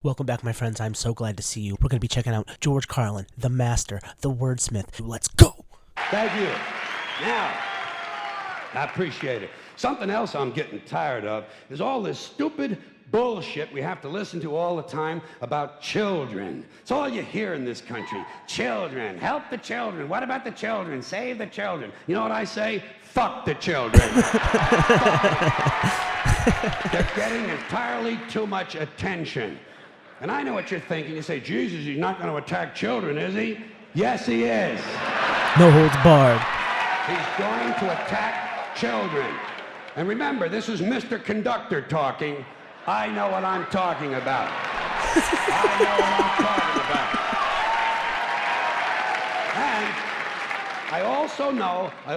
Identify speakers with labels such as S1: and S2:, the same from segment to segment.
S1: Welcome back, my friends. I'm so glad to see you. We're going to be checking out George Carlin, the master, the wordsmith. Let's go!
S2: Thank you. Now, I appreciate it. Something else I'm getting tired of is all this stupid bullshit we have to listen to all the time about children. It's all you hear in this country. Children. Help the children. What about the children? Save the children. You know what I say? Fuck the children. They're getting entirely too much attention. And I know what you're thinking. You say, Jesus, he's not going to attack children, is he? Yes, he is.
S1: No holds barred.
S2: He's going to attack children. And remember, this is Mr. Conductor talking. I know what I'm talking about. I know what I'm talking about. And I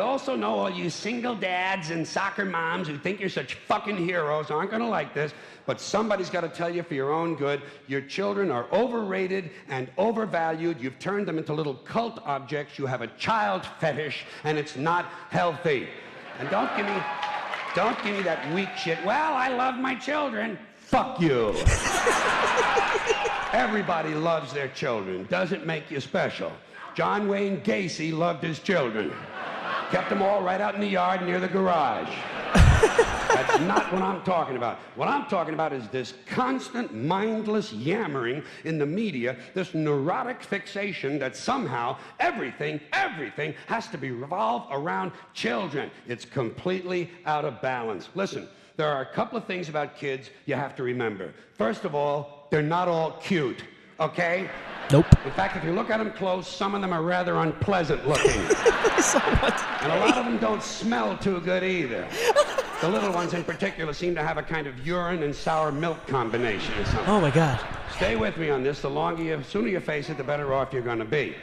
S2: also know all you single dads and soccer moms who think you're such fucking heroes aren't going to like this, but somebody's got to tell you for your own good, your children are overrated and overvalued. You've turned them into little cult objects. You have a child fetish, and it's not healthy. And don't give me that weak shit. Well, I love my children. Fuck you. Everybody loves their children. Doesn't make you special. John Wayne Gacy loved his children. Kept them all right out in the yard near the garage. That's not what I'm talking about. What I'm talking about is this constant, mindless yammering in the media, this neurotic fixation that somehow everything has to be revolved around children. It's completely out of balance. Listen, there are a couple of things about kids you have to remember. First of all, they're not all cute, okay?
S1: Nope.
S2: In fact, if you look at them close, some of them are rather unpleasant looking. And a lot of them don't smell too good either. The little ones in particular seem to have a kind of urine and sour milk combination or something.
S1: Oh my God.
S2: Stay with me on this. The sooner you face it, the better off you're going to be.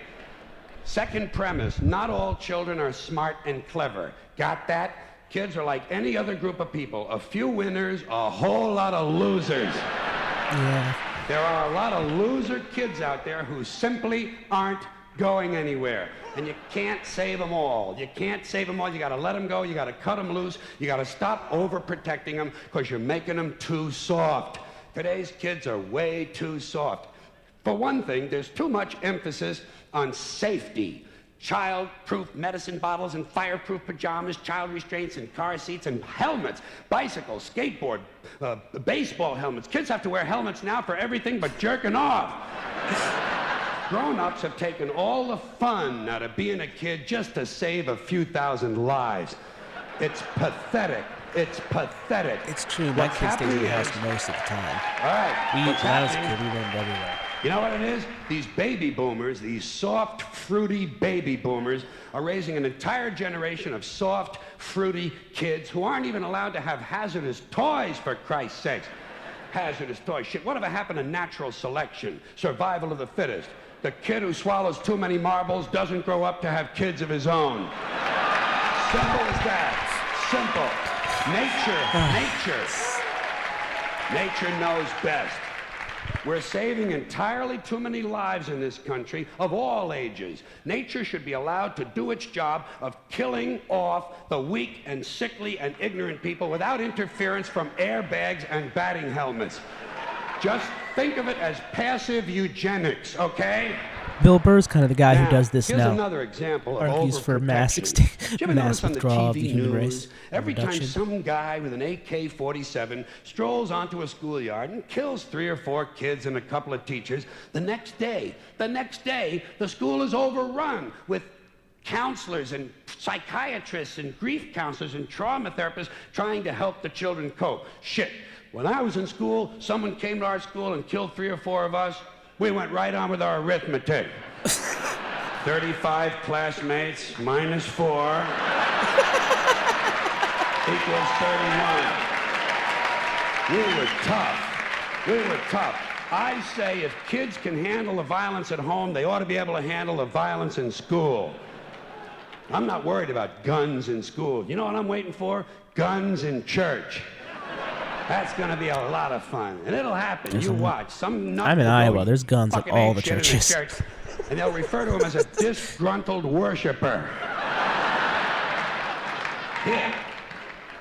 S2: Second premise, not all children are smart and clever. Got that? Kids are like any other group of people. A few winners, a whole lot of losers.
S1: Yeah.
S2: There are a lot of loser kids out there who simply aren't going anywhere. And you can't save them all. You can't save them all. You got to let them go. You got to cut them loose. You got to stop overprotecting them because you're making them too soft. Today's kids are way too soft. For one thing, there's too much emphasis on safety. Child-proof medicine bottles and fireproof pajamas, child restraints and car seats and helmets, bicycles, skateboard, baseball helmets. Kids have to wear helmets now for everything but jerking off. Grown-ups have taken all the fun out of being a kid just to save a few thousand lives. It's pathetic. It's pathetic.
S1: It's true. My kid stays in the house most of the time.
S2: All right.
S1: When I was a kid, we roamed everywhere.
S2: You know what it is? These baby boomers, these soft, fruity baby boomers, are raising an entire generation of soft, fruity kids who aren't even allowed to have hazardous toys, for Christ's sakes. Hazardous toys. Shit, whatever happened to natural selection? Survival of the fittest. The kid who swallows too many marbles doesn't grow up to have kids of his own. Simple as that. Simple. Nature knows best. We're saving entirely too many lives in this country of all ages. Nature should be allowed to do its job of killing off the weak and sickly and ignorant people without interference from airbags and batting helmets. Just think of it as passive eugenics, okay?
S1: Bill Burr's kind of the guy who does this now.
S2: Here's another example of
S1: argues for mass withdrawal of the human race.
S2: Every time some guy with an AK-47 strolls onto a schoolyard and kills 3 or 4 kids and a couple of teachers, the next day, the school is overrun with counselors and psychiatrists and grief counselors and trauma therapists trying to help the children cope. Shit. When I was in school, someone came to our school and killed 3 or 4 of us. We went right on with our arithmetic. 35 classmates minus 4 equals 31. We were tough. I say if kids can handle the violence at home, they ought to be able to handle the violence in school. I'm not worried about guns in school. You know what I'm waiting for? Guns in church. That's going to be a lot of fun. And it'll happen. You watch. I'm
S1: in Iowa. There's guns at all the churches.
S2: And they'll refer to him as a disgruntled worshiper.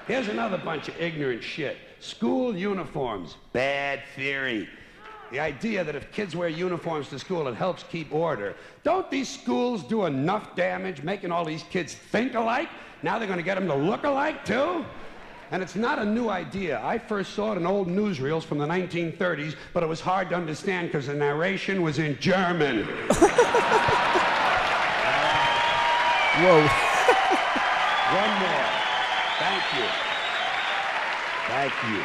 S2: Here's another bunch of ignorant shit. School uniforms. Bad theory. The idea that if kids wear uniforms to school, it helps keep order. Don't these schools do enough damage making all these kids think alike? Now they're going to get them to look alike, too? And it's not a new idea. I first saw it in old newsreels from the 1930s, but it was hard to understand because the narration was in German.
S1: Whoa.
S2: One more. Thank you. Thank you.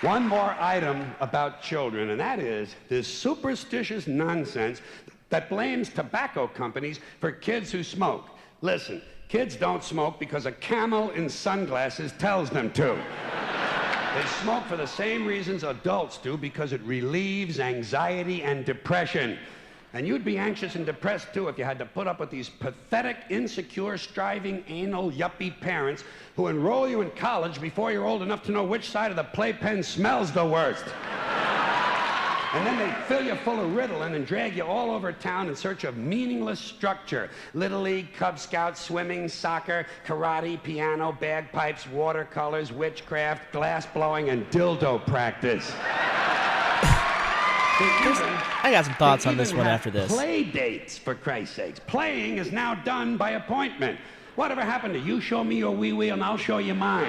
S2: One more item about children, and that is this superstitious nonsense that blames tobacco companies for kids who smoke. Listen, kids don't smoke because a camel in sunglasses tells them to. They smoke for the same reasons adults do, because it relieves anxiety and depression. And you'd be anxious and depressed, too, if you had to put up with these pathetic, insecure, striving, anal, yuppie parents who enroll you in college before you're old enough to know which side of the playpen smells the worst. And then they fill you full of Ritalin and drag you all over town in search of meaningless structure. Little League, Cub Scouts, swimming, soccer, karate, piano, bagpipes, watercolors, witchcraft, glass blowing, and dildo practice.
S1: I got some thoughts on this one after this.
S2: Play dates, for Christ's sakes. Playing is now done by appointment. Whatever happened to you show me your wee-wee and I'll show you mine?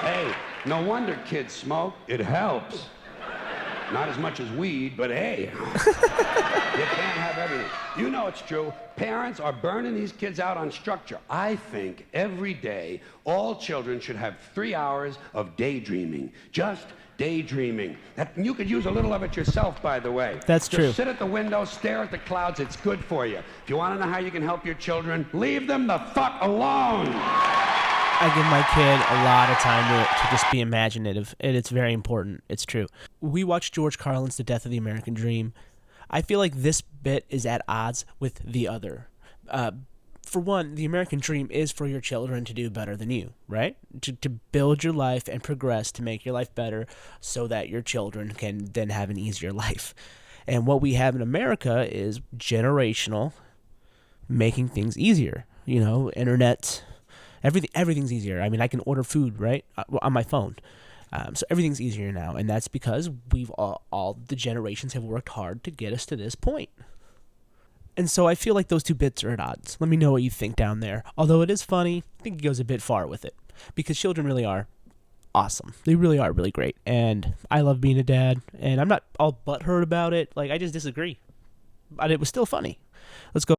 S2: Hey, no wonder kids smoke. It helps. Not as much as weed, but hey, you can't have everything. You know it's true. Parents are burning these kids out on structure. I think every day all children should have 3 hours of daydreaming. Just daydreaming. You could use a little of it yourself, by the way.
S1: That's true.
S2: Just sit at the window, stare at the clouds. It's good for you. If you want to know how you can help your children, leave them the fuck alone.
S1: I give my kid a lot of time to just be imaginative, and it's very important. It's true. We watched George Carlin's The Death of the American Dream. I feel like this bit is at odds with the other. For one, the American dream is for your children to do better than you, right? To build your life and progress to make your life better so that your children can then have an easier life. And what we have in America is generational, making things easier. You know, internet, everything's easier. I mean, I can order food, right, on my phone. So everything's easier now, and that's because we've all the generations have worked hard to get us to this point. And so I feel like those two bits are at odds. Let me know what you think down there. Although it is funny, I think it goes a bit far with it. Because children really are awesome. They really are really great. And I love being a dad. And I'm not all butthurt about it. Like, I just disagree. But it was still funny. Let's go.